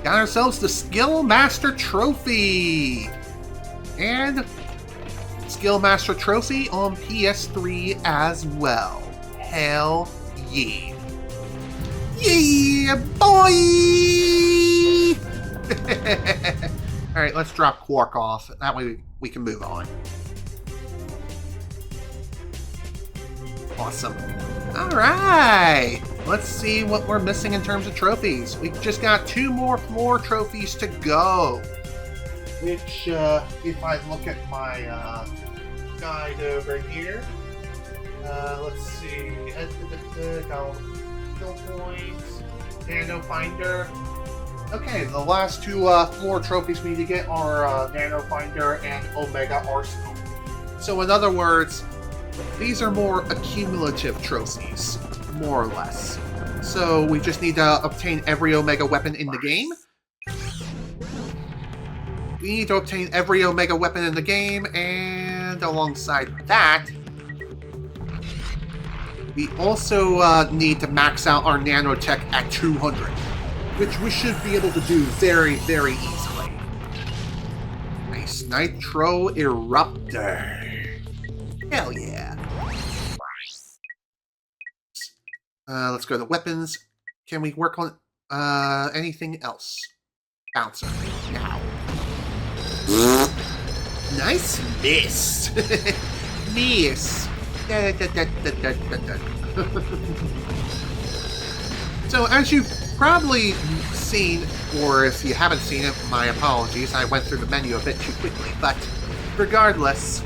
got ourselves the Skill Master Trophy! And Skill Master Trophy on PS3 as well. Hell yeah. Yeah, boy! Alright, let's drop Quark off. That way we can move on. Awesome. Alright! Let's see what we're missing in terms of trophies. We've just got 2 more floor trophies to go. Which, if I look at my guide over here, let's see. Skill points, Nano Finder. Okay, the last 2 floor trophies we need to get are Nano Finder and Omega Arsenal. So, in other words, these are more accumulative trophies, more or less. So we just need to obtain every Omega weapon in the game. We need to obtain every Omega weapon in the game, and alongside that, we also need to max out our nanotech at 200, which we should be able to do very, very easily. Nice. Nitro Eruptor. Hell yeah. Let's go to weapons. Can we work on anything else? Bouncer. Now. Nice miss. Miss. So as you've probably seen, or if you haven't seen it, my apologies, I went through the menu a bit too quickly, but regardless,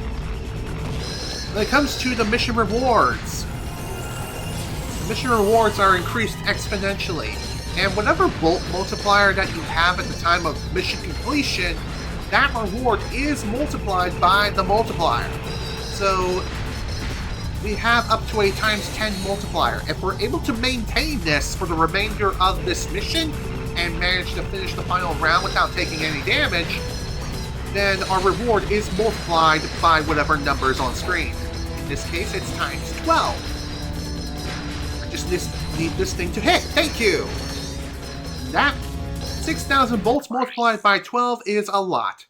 when it comes to the mission rewards, mission rewards are increased exponentially, and whatever bolt multiplier that you have at the time of mission completion, that reward is multiplied by the multiplier. So we have up to a ×10 multiplier. If we're able to maintain this for the remainder of this mission and manage to finish the final round without taking any damage, then our reward is multiplied by whatever number is on screen. In this case, it's ×12. Just need this thing to hit. Thank you! That 6,000 bolts multiplied by 12 is a lot.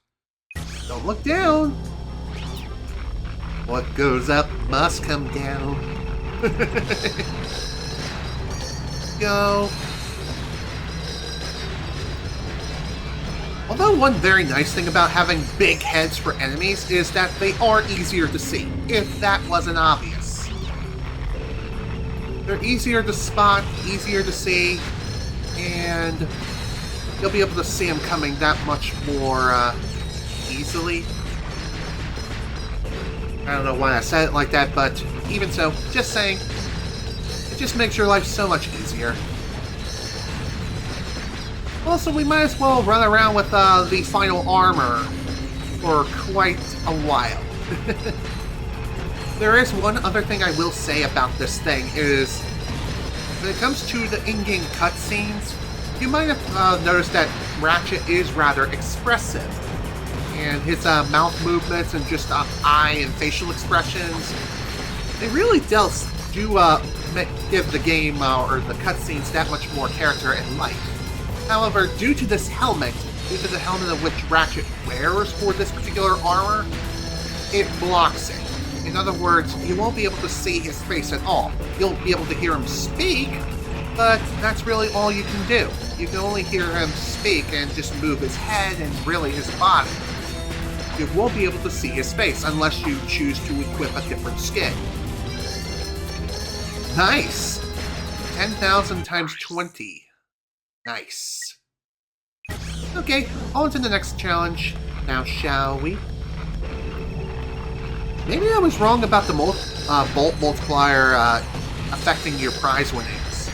Don't look down. What goes up must come down. Go. Although one very nice thing about having big heads for enemies is that they are easier to see, if that wasn't obvious. They're easier to spot, easier to see, and you'll be able to see them coming that much more easily. I don't know why I said it like that, but even so, just saying, it just makes your life so much easier. Also, we might as well run around with the final armor for quite a while. There is one other thing I will say about this thing is, when it comes to the in-game cutscenes, you might have noticed that Ratchet is rather expressive. And his mouth movements and just eye and facial expressions, they really do give the game or the cutscenes that much more character and life. However, due to this helmet, due to the helmet of which Ratchet wears for this particular armor, it blocks it. In other words, you won't be able to see his face at all. You'll be able to hear him speak, but that's really all you can do. You can only hear him speak and just move his head and really his body. You won't be able to see his face unless you choose to equip a different skin. Nice! 10,000 times 20. Nice. Okay, on to the next challenge. Now, shall we? Maybe I was wrong about the bolt multiplier affecting your prize winnings.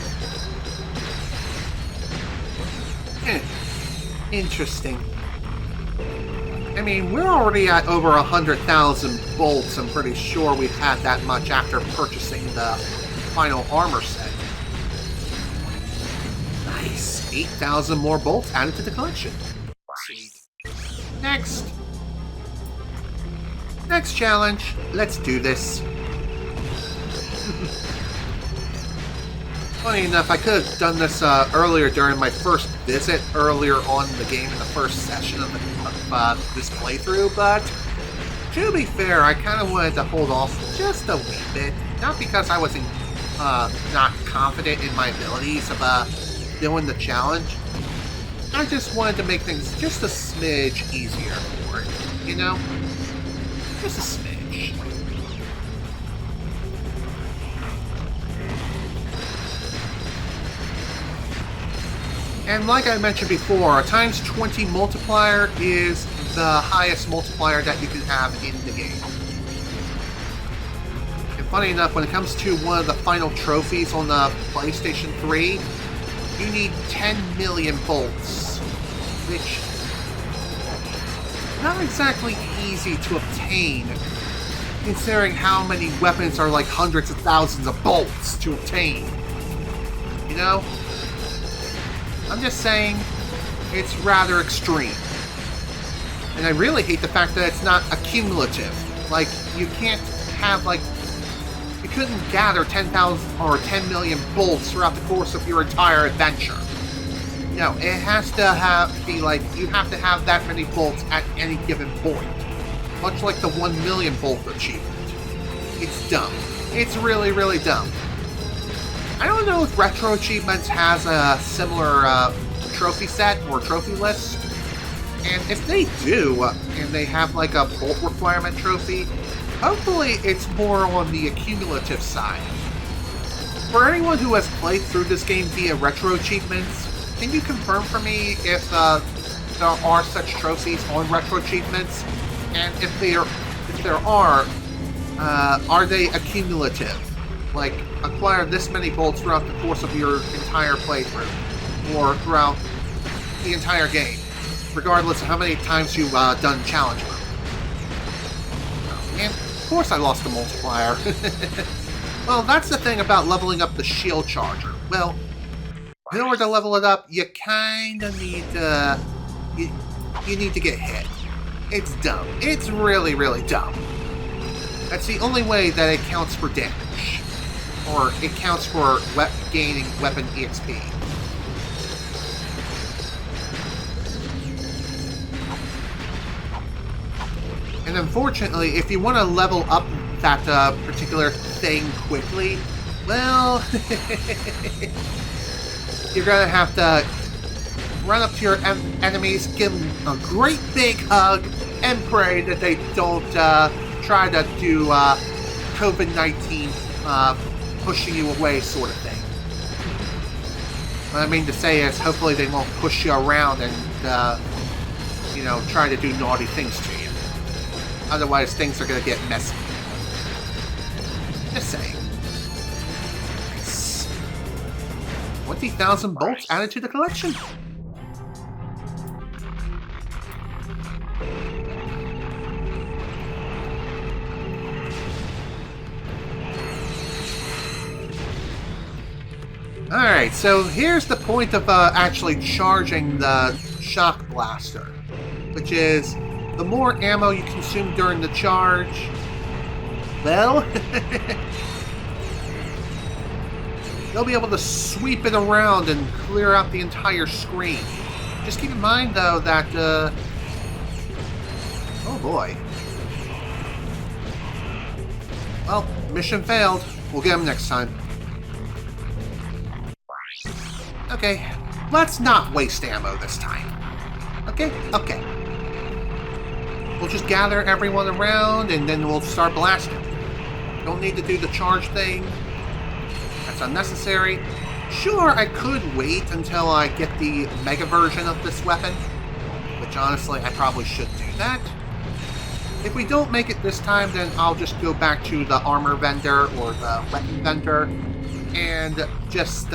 Interesting. I mean, we're already at over 100,000 bolts. I'm pretty sure we've had that much after purchasing the final armor set. Nice. 8,000 more bolts added to the collection. Sweet. Next. Next challenge. Let's do this. Funny enough, I could have done this earlier during my first visit earlier on in the game in the first session of this playthrough, but to be fair, I kind of wanted to hold off just a wee bit. Not because I wasn't not confident in my abilities of doing the challenge. I just wanted to make things just a smidge easier for it, you know? Just a smidge. And like I mentioned before, a times 20 multiplier is the highest multiplier that you can have in the game. And funny enough, when it comes to one of the final trophies on the PlayStation 3, you need 10 million bolts, which not exactly easy to obtain, considering how many weapons are like hundreds of thousands of bolts to obtain. You know? I'm just saying, it's rather extreme. And I really hate the fact that it's not accumulative. Like, you can't have, like, you couldn't gather 10,000 or 10 million bolts throughout the course of your entire adventure. No, it has to be like, you have to have that many bolts at any given point. Much like the 1 million bolt achievement. It's dumb. It's really, really dumb. I don't know if Retro Achievements has a similar trophy set or trophy list. And if they do, and they have like a bolt requirement trophy, hopefully it's more on the accumulative side. For anyone who has played through this game via Retro Achievements, can you confirm for me if there are such trophies on Retro Achievements? And if there are they accumulative? Like, acquire this many bolts throughout the course of your entire playthrough, or throughout the entire game, regardless of how many times you've done challenge mode. And, of course I lost the multiplier. Well, that's the thing about leveling up the shield charger. Well, in order to level it up, you kinda need to... You need to get hit. It's dumb. It's really, really dumb. That's the only way that it counts for damage. Or it counts for gaining weapon EXP. And unfortunately, if you want to level up that particular thing quickly, well, you're going to have to run up to your enemies, give them a great big hug, and pray that they don't try to do COVID-19 pushing you away sort of thing. What I mean to say is, hopefully they won't push you around and, you know, try to do naughty things to you. Otherwise, things are going to get messy. Just saying. Nice. 20,000 bolts added to the collection. Alright, so here's the point of actually charging the shock blaster, which is the more ammo you consume during the charge, well, you'll be able to sweep it around and clear out the entire screen. Just keep in mind, though, that, oh boy. Well, mission failed. We'll get him next time. Okay, let's not waste ammo this time. Okay? Okay. We'll just gather everyone around and then we'll start blasting. Don't need to do the charge thing. That's unnecessary. Sure, I could wait until I get the mega version of this weapon, which honestly, I probably should do that. If we don't make it this time, then I'll just go back to the armor vendor or the weapon vendor and just,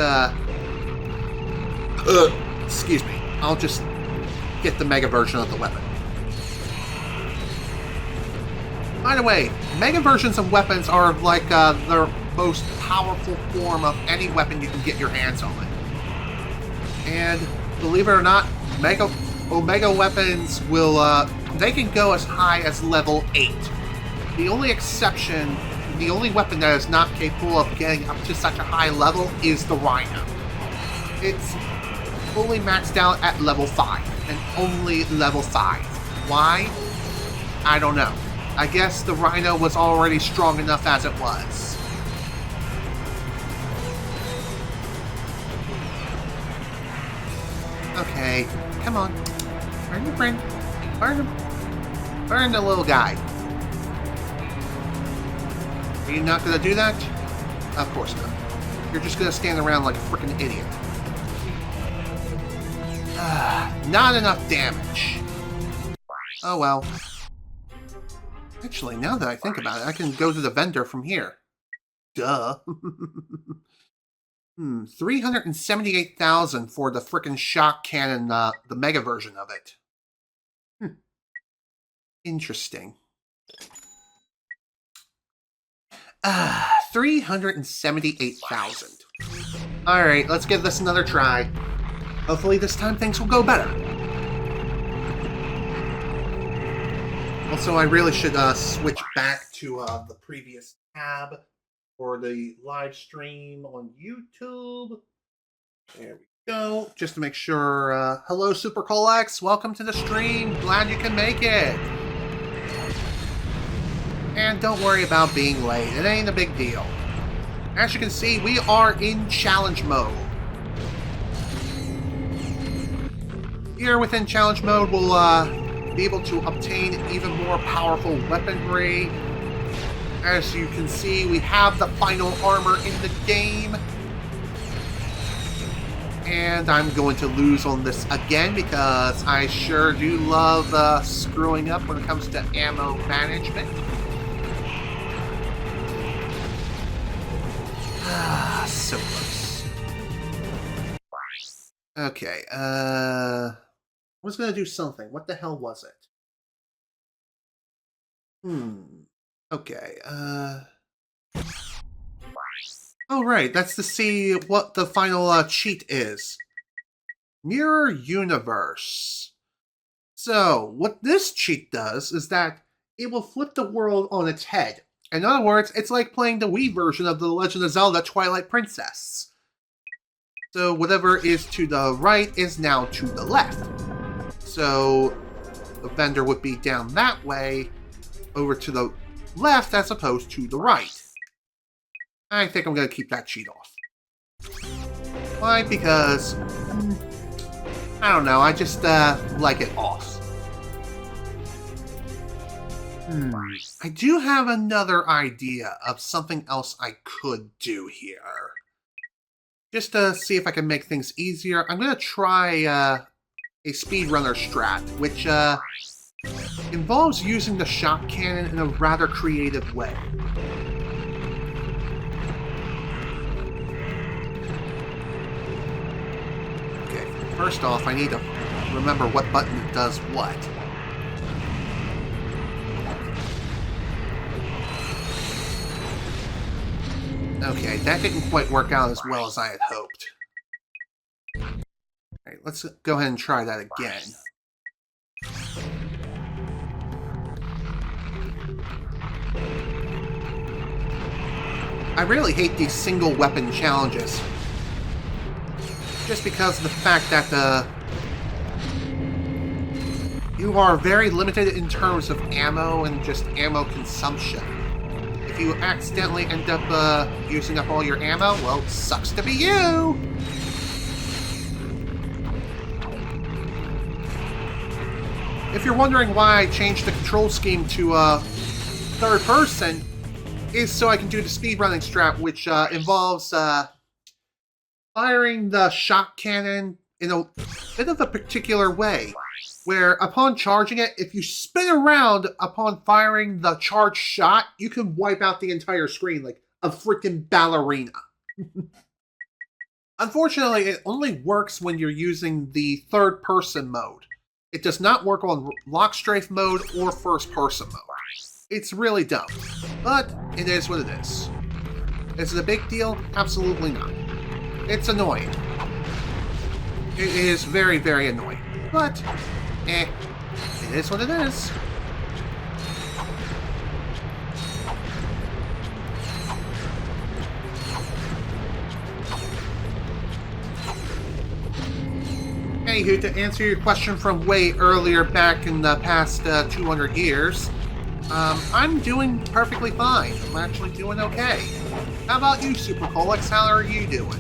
excuse me. I'll just get the mega version of the weapon. By the way, mega versions of weapons are like the most powerful form of any weapon you can get your hands on. And believe it or not, Omega weapons will, they can go as high as level 8. The only exception the only weapon that is not capable of getting up to such a high level is the Rhino. It's fully maxed out at level 5, and only level 5. Why? I don't know. I guess the Rhino was already strong enough as it was. Okay, come on. Burn your friend. Burn him. Burn the little guy. Are you not gonna do that? Of course not. You're just gonna stand around like a freaking idiot. Not enough damage. Oh well. Actually, now that I think about it, I can go to the vendor from here. Duh. 378,000 for the frickin' shock cannon, the mega version of it. Interesting. 378,000. Alright, let's give this another try. Hopefully this time things will go better. Also, I really should switch back to the previous tab for the live stream on YouTube. There we go. Just to make sure. Hello, Super Colex. Welcome to the stream. Glad you can make it. And don't worry about being late. It ain't a big deal. As you can see, we are in challenge mode. Here within challenge mode, we'll be able to obtain even more powerful weaponry. As you can see, we have the final armor in the game. And I'm going to lose on this again because I sure do love screwing up when it comes to ammo management. So close. Okay, I was gonna do something. What the hell was it? Okay, oh right, that's to see what the final cheat is. Mirror Universe. So, what this cheat does is that it will flip the world on its head. In other words, it's like playing the Wii version of The Legend of Zelda Twilight Princess. So whatever is to the right is now to the left. So the vendor would be down that way, over to the left as opposed to the right. I think I'm going to keep that cheat off. Why? Because, I don't know, I just like it off. I do have another idea of something else I could do here. Just to see if I can make things easier, I'm going to try a speedrunner strat, which involves using the shock cannon in a rather creative way. Okay, first off, I need to remember what button does what. Okay, that didn't quite work out as well as I had hoped. Alright, let's go ahead and try that again. I really hate these single weapon challenges. Just because of the fact that you are very limited in terms of ammo and just ammo consumption. If you accidentally end up using up all your ammo, well, sucks to be you! If you're wondering why I changed the control scheme to third person, is so I can do the speedrunning strat, which involves firing the shock cannon in a bit of a particular way, where upon charging it, if you spin around upon firing the charged shot, you can wipe out the entire screen like a freaking ballerina. Unfortunately, it only works when you're using the third-person mode. It does not work on lock strafe mode or first-person mode. It's really dumb, but it is what it is. Is it a big deal? Absolutely not. It's annoying. It is very, very annoying. But, it is what it is. Anywho, to answer your question from way earlier back in the past 200 years, I'm doing perfectly fine. I'm actually doing okay. How about you, Super Colix? How are you doing?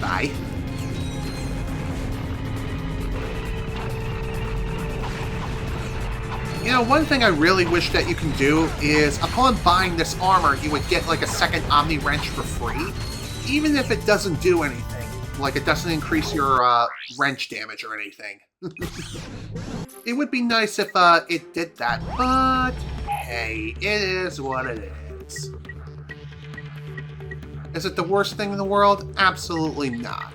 Bye. You know, one thing I really wish that you can do is, upon buying this armor, you would get like a second Omni Wrench for free, even if it doesn't do anything. Like, it doesn't increase your wrench damage or anything. It would be nice if it did that, but hey, it is what it is. Is it the worst thing in the world? Absolutely not.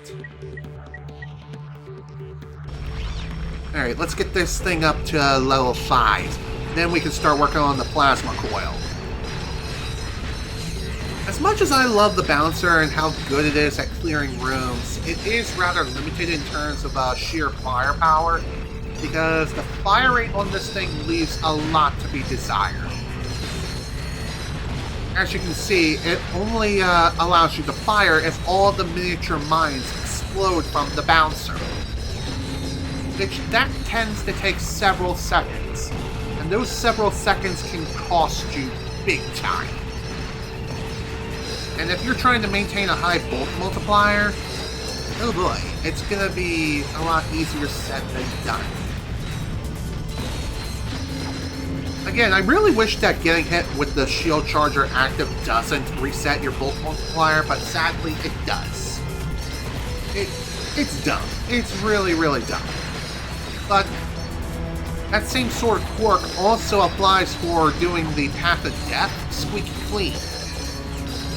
Alright, let's get this thing up to level 5. Then we can start working on the plasma coil. As much as I love the bouncer and how good it is at clearing rooms, it is rather limited in terms of sheer firepower, because the fire rate on this thing leaves a lot to be desired. As you can see, it only allows you to fire if all the miniature mines explode from the bouncer. Which that tends to take several seconds, and those several seconds can cost you big time. And if you're trying to maintain a high bulk multiplier, oh boy, it's gonna be a lot easier said than done. Again, I really wish that getting hit with the shield charger active doesn't reset your bulk multiplier, but sadly it does. It's dumb. It's really, really dumb. But that same sort of quirk also applies for doing the Path of Death squeaky clean.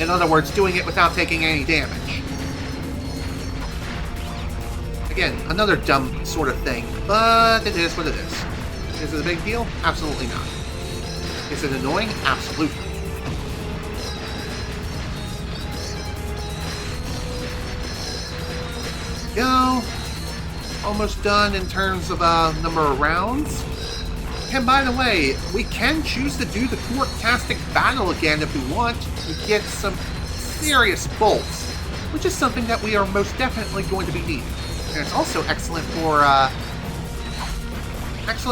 In other words, doing it without taking any damage. Again, another dumb sort of thing, but it is what it is. Is it a big deal? Absolutely not. Is it annoying? Absolutely. Go. Almost done in terms of number of rounds. And by the way, we can choose to do the Quark-tastic battle again if we want to get some serious bolts, which is something that we are most definitely going to be needing. And it's also excellent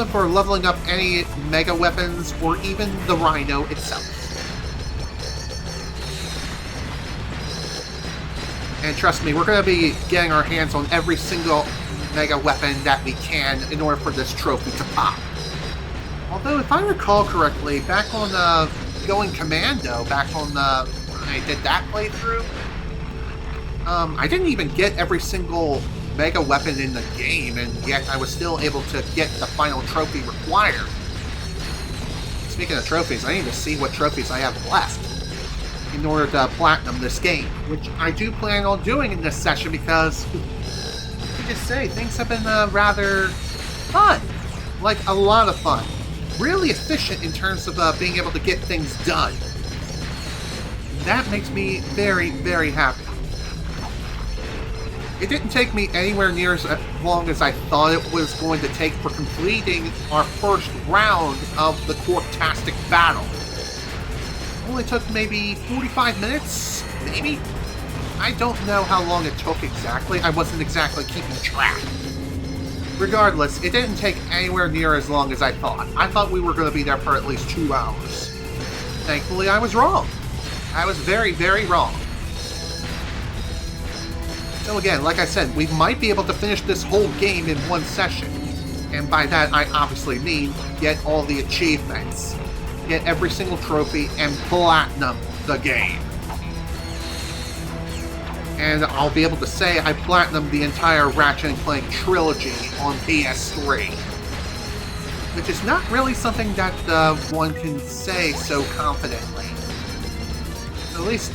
for leveling up any mega weapons or even the Rhino itself. And trust me, we're going to be getting our hands on every single mega weapon that we can in order for this trophy to pop. Although, if I recall correctly, back on Going Commando, back on when I did that playthrough, I didn't even get every single mega weapon in the game, and yet I was still able to get the final trophy required. Speaking of trophies, I need to see what trophies I have left in order to platinum this game, which I do plan on doing in this session because, let me just say, things have been rather fun. Like, a lot of fun. Really efficient in terms of being able to get things done. That makes me very, very happy. It didn't take me anywhere near as long as I thought it was going to take for completing our first round of the Quark-tastic battle. It only took maybe 45 minutes, maybe? I don't know how long it took exactly. I wasn't exactly keeping track. Regardless, it didn't take anywhere near as long as I thought. I thought we were going to be there for at least 2 hours. Thankfully, I was wrong. I was very, very wrong. So again, like I said, we might be able to finish this whole game in one session. And by that, I obviously mean get all the achievements, get every single trophy, and platinum the game. And I'll be able to say I platinumed the entire Ratchet Clank trilogy on PS3. Which is not really something that one can say so confidently. At least,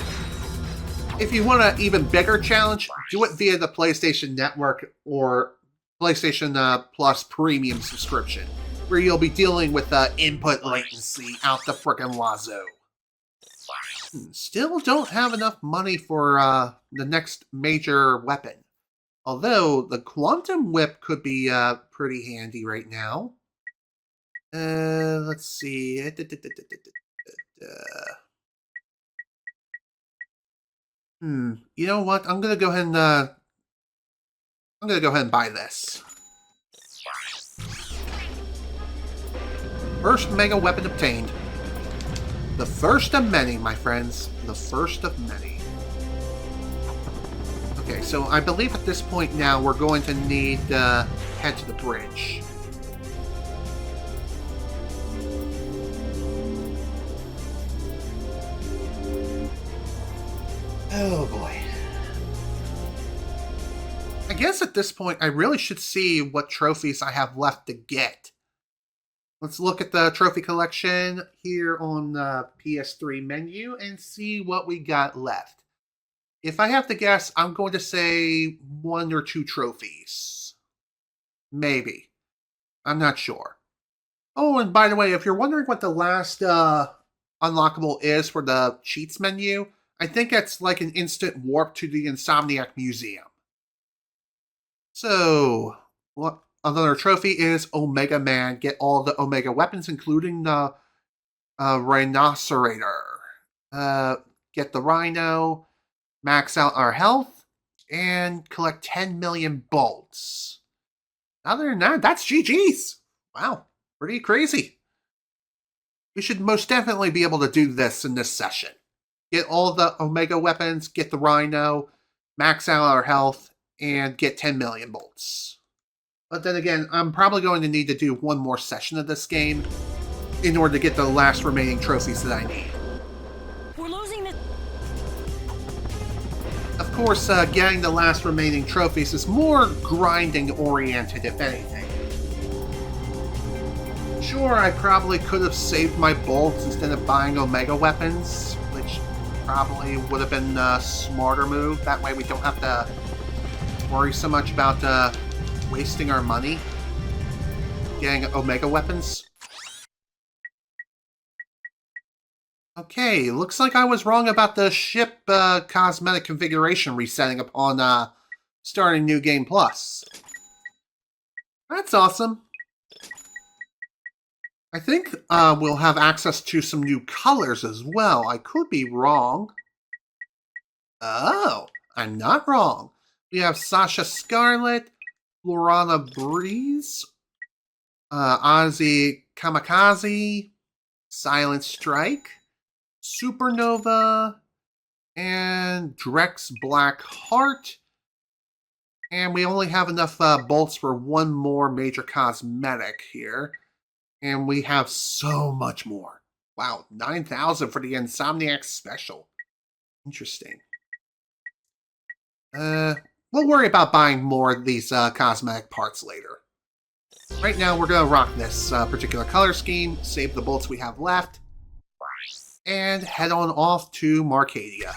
if you want an even bigger challenge, do it via the PlayStation Network or PlayStation Plus Premium subscription, where you'll be dealing with input latency out the frickin' wazoo. Still don't have enough money for the next major weapon. Although, the Quantum Whip could be pretty handy right now. Let's see. You know what? I'm gonna go ahead and buy this. First mega weapon obtained. The first of many, my friends. The first of many. Okay, so I believe at this point now we're going to need to head to the bridge. Oh boy. I guess at this point I really should see what trophies I have left to get. Let's look at the trophy collection here on the PS3 menu and see what we got left. If I have to guess, I'm going to say 1 or 2 trophies. Maybe. I'm not sure. Oh, and by the way, if you're wondering what the last unlockable is for the cheats menu, I think it's like an instant warp to the Insomniac Museum. So, another trophy is Omega Man. Get all the Omega weapons, including the Rhinocerator. Get the Rhino, max out our health, and collect 10 million bolts. Other than that, that's GG's. Wow, pretty crazy. We should most definitely be able to do this in this session. Get all the Omega weapons, get the Rhino, max out our health, and get 10 million bolts. But then again, I'm probably going to need to do one more session of this game in order to get the last remaining trophies that I need. We're losing this. Of course, getting the last remaining trophies is more grinding oriented, if anything. Sure, I probably could have saved my bolts instead of buying Omega weapons, which probably would have been a smarter move. That way we don't have to worry so much about wasting our money getting Omega weapons. Okay, looks like I was wrong about the ship cosmetic configuration resetting upon starting New Game Plus. That's awesome. I think we'll have access to some new colors as well. I could be wrong. Oh, I'm not wrong. We have Sasha Scarlet, Florana Breeze, Ozzy Kamikaze, Silent Strike, Supernova, and Drex Black Heart. And we only have enough bolts for one more major cosmetic here. And we have so much more. Wow, 9,000 for the Insomniac Special. Interesting. We'll worry about buying more of these cosmetic parts later. Right now, we're going to rock this particular color scheme, save the bolts we have left, and head on off to Marcadia.